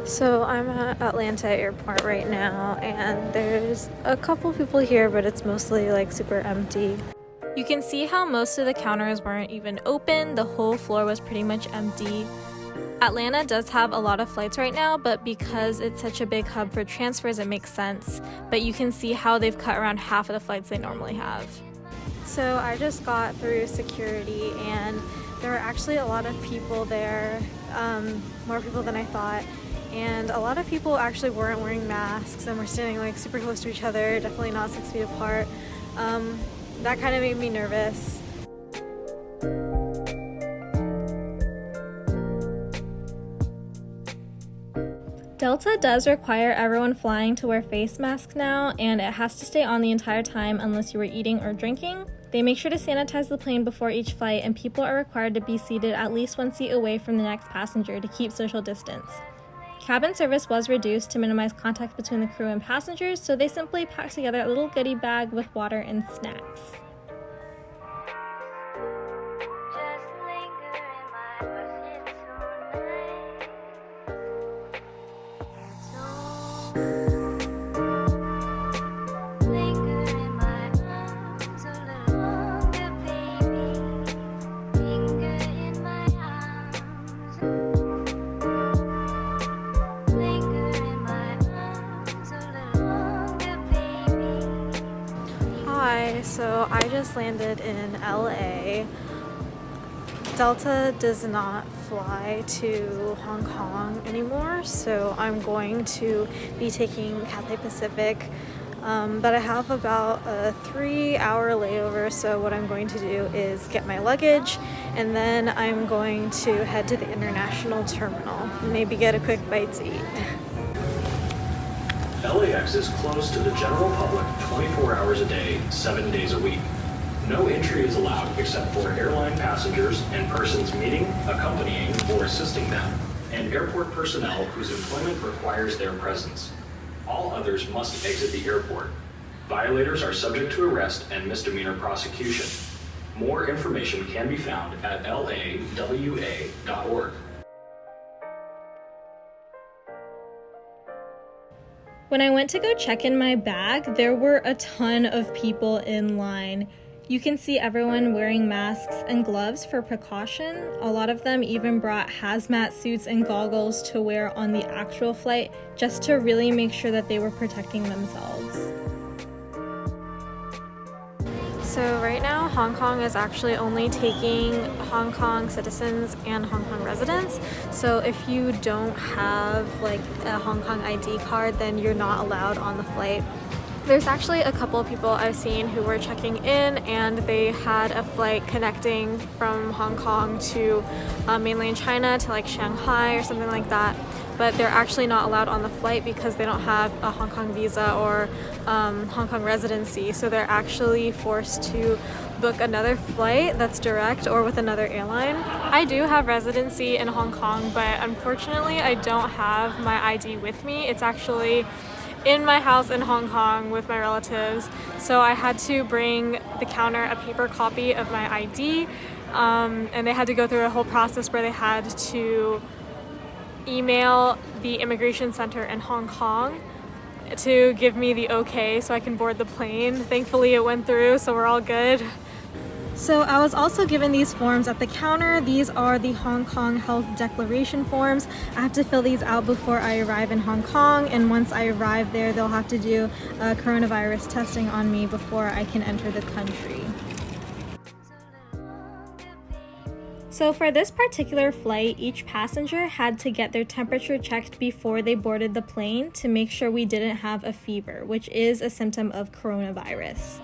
So I'm at Atlanta Airport right now, and there's a couple people here, but it's mostly like super empty. You can see how most of the counters weren't even open. The whole floor was pretty much empty. Atlanta does have a lot of flights right now, but because it's such a big hub for transfers, it makes sense. But you can see how they've cut around half of the flights they normally have. So I just got through security, and there were actually a lot of people there, more people than I thought. And a lot of people actually weren't wearing masks and were standing like super close to each other, definitely not 6 feet apart. That kind of made me nervous. Delta does require everyone flying to wear face masks now, and it has to stay on the entire time unless you were eating or drinking. They make sure to sanitize the plane before each flight, and people are required to be seated at least 1 seat away from the next passenger to keep social distance. Cabin service was reduced to minimize contact between the crew and passengers, so they simply packed together a little goodie bag with water and snacks. So I just landed in LA. Delta does not fly to Hong Kong anymore, so I'm going to be taking Cathay Pacific. But I have about a 3-hour layover, so what I'm going to do is get my luggage, and then I'm going to head to the international terminal, maybe get a quick bite to eat. LAX is closed to the general public 24 hours a day, 7 days a week. No entry is allowed except for airline passengers and persons meeting, accompanying, or assisting them, and airport personnel whose employment requires their presence. All others must exit the airport. Violators are subject to arrest and misdemeanor prosecution. More information can be found at lawa.org. When I went to go check in my bag, there were a ton of people in line. You can see everyone wearing masks and gloves for precaution. A lot of them even brought hazmat suits and goggles to wear on the actual flight, just to really make sure that they were protecting themselves. So right now, Hong Kong is actually only taking Hong Kong citizens and Hong Kong residents. So if you don't have like a Hong Kong ID card, then you're not allowed on the flight. There's actually a couple of people I've seen who were checking in, and they had a flight connecting from Hong Kong to mainland China to like Shanghai or something like that. But they're actually not allowed on the flight because they don't have a Hong Kong visa or Hong Kong residency. So they're actually forced to book another flight that's direct or with another airline. I do have residency in Hong Kong, but unfortunately I don't have my ID with me. It's actually in my house in Hong Kong with my relatives. So I had to bring the counter a paper copy of my ID, and they had to go through a whole process where they had to email the immigration center in Hong Kong to give me the okay so I can board the plane. Thankfully it went through, so we're all good. So I was also given these forms at the counter. These are the Hong Kong Health Declaration forms. I have to fill these out before I arrive in Hong Kong, and once I arrive there, they'll have to do coronavirus testing on me before I can enter the country. So for this particular flight, each passenger had to get their temperature checked before they boarded the plane to make sure we didn't have a fever, which is a symptom of coronavirus.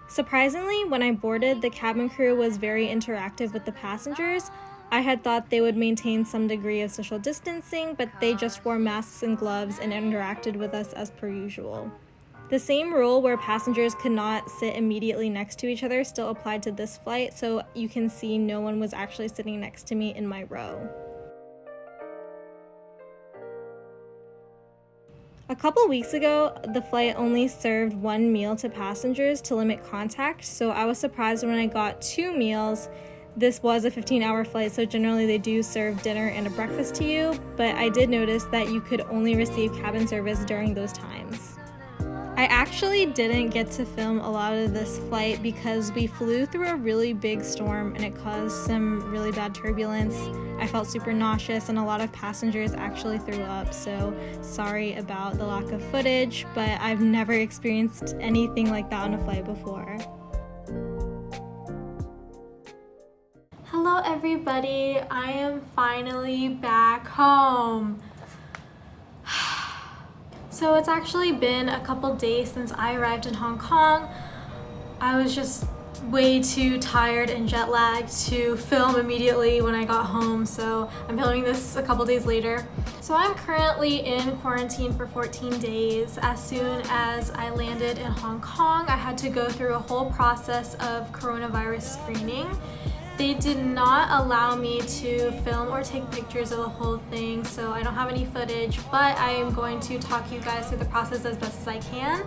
Surprisingly, when I boarded, the cabin crew was very interactive with the passengers. I had thought they would maintain some degree of social distancing, but they just wore masks and gloves and interacted with us as per usual. The same rule where passengers could not sit immediately next to each other still applied to this flight, so you can see no one was actually sitting next to me in my row. A couple weeks ago, the flight only served one meal to passengers to limit contact, so I was surprised when I got 2 meals. This was a 15-hour flight, so generally they do serve dinner and a breakfast to you, but I did notice that you could only receive cabin service during those times. I actually didn't get to film a lot of this flight because we flew through a really big storm and it caused some really bad turbulence. I felt super nauseous and a lot of passengers actually threw up, so sorry about the lack of footage, but I've never experienced anything like that on a flight before. Hello everybody, I am finally back home. So it's actually been a couple days since I arrived in Hong Kong. I was just way too tired and jet lagged to film immediately when I got home, so I'm filming this a couple days later. So I'm currently in quarantine for 14 days. As soon as I landed in Hong Kong, I had to go through a whole process of coronavirus screening. They did not allow me to film or take pictures of the whole thing, so I don't have any footage, but I am going to talk you guys through the process as best as I can.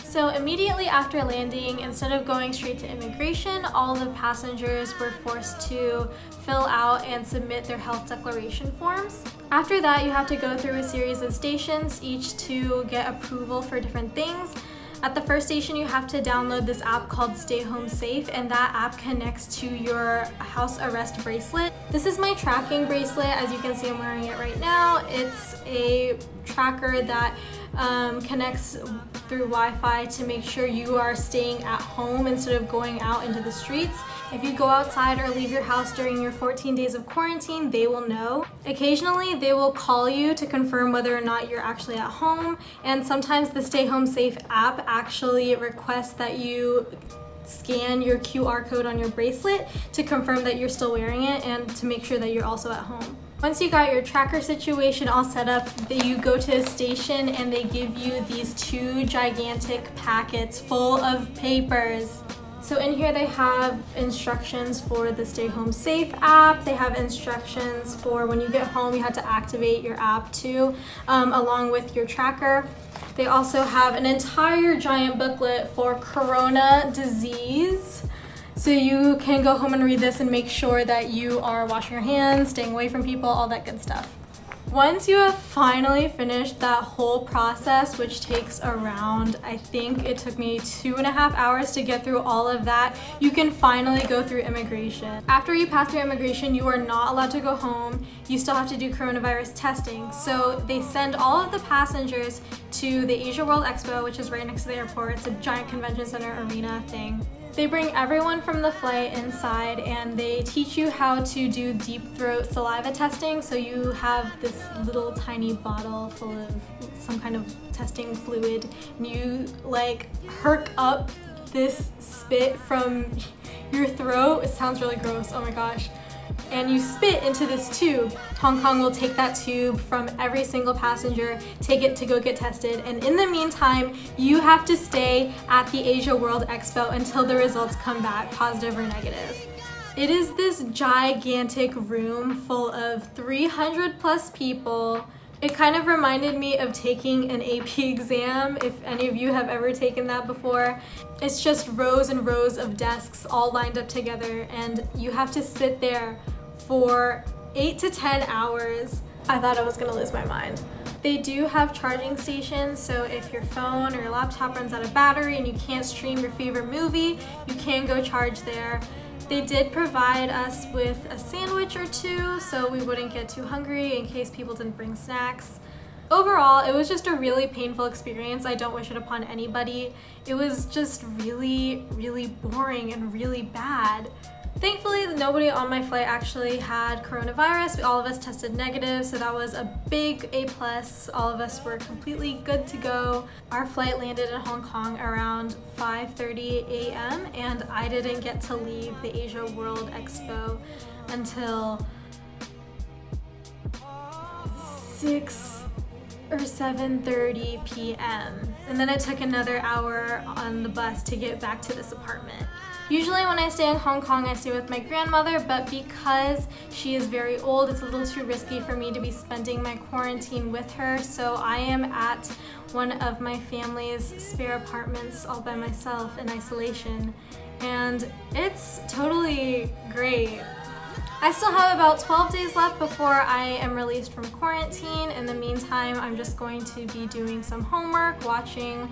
So immediately after landing, instead of going straight to immigration, all the passengers were forced to fill out and submit their health declaration forms. After that, you have to go through a series of stations, each to get approval for different things. At the first station, you have to download this app called Stay Home Safe, and that app connects to your house arrest bracelet. This is my tracking bracelet. As you can see, I'm wearing it right now. It's a tracker that connects through Wi-Fi to make sure you are staying at home instead of going out into the streets. If you go outside or leave your house during your 14 days of quarantine, they will know. Occasionally, they will call you to confirm whether or not you're actually at home, and sometimes the Stay Home Safe app actually requests that you scan your QR code on your bracelet to confirm that you're still wearing it and to make sure that you're also at home. Once you got your tracker situation all set up, you go to a station and they give you these 2 gigantic packets full of papers. So in here they have instructions for the Stay Home Safe app. They have instructions for when you get home, you have to activate your app too, along with your tracker. They also have an entire giant booklet for corona disease. So you can go home and read this and make sure that you are washing your hands, staying away from people, all that good stuff. Once you have finally finished that whole process, which takes around, I think it took me 2.5 hours to get through all of that, you can finally go through immigration. After you pass through immigration, you are not allowed to go home. You still have to do coronavirus testing. So they send all of the passengers to the Asia World Expo, which is right next to the airport. It's a giant convention center arena thing. They bring everyone from the flight inside and they teach you how to do deep throat saliva testing. So you have this little tiny bottle full of some kind of testing fluid and you like herc up this spit from your throat. It sounds really gross, oh my gosh. And you spit into this tube. Hong Kong will take that tube from every single passenger, take it to go get tested, and in the meantime, you have to stay at the Asia World Expo until the results come back, positive or negative. It is this gigantic room full of 300 plus people. It kind of reminded me of taking an AP exam, if any of you have ever taken that before. It's just rows and rows of desks all lined up together and you have to sit there for 8 to 10 hours. I thought I was gonna lose my mind. They do have charging stations, so if your phone or your laptop runs out of battery and you can't stream your favorite movie, you can go charge there. They did provide us with a sandwich or two so we wouldn't get too hungry in case people didn't bring snacks. Overall, it was just a really painful experience. I don't wish it upon anybody. It was just really, really boring and really bad. Thankfully, nobody on my flight actually had coronavirus. All of us tested negative, so that was a big A+. All of us were completely good to go. Our flight landed in Hong Kong around 5:30 a.m. and I didn't get to leave the Asia World Expo until 6 or 7:30 p.m. And then it took another hour on the bus to get back to this apartment. Usually when I stay in Hong Kong, I stay with my grandmother, but because she is very old, it's a little too risky for me to be spending my quarantine with her, so I am at one of my family's spare apartments all by myself in isolation. and it's totally great. I still have about 12 days left before I am released from quarantine. In the meantime, I'm just going to be doing some homework, watching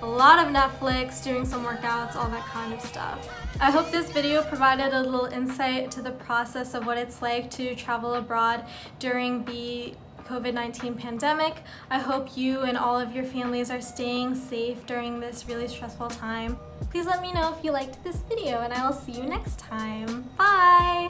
a lot of Netflix, doing some workouts, all that kind of stuff. I hope this video provided a little insight to the process of what it's like to travel abroad during the COVID-19 pandemic. I hope you and all of your families are staying safe during this really stressful time. Please let me know if you liked this video, and I will see you next time. Bye!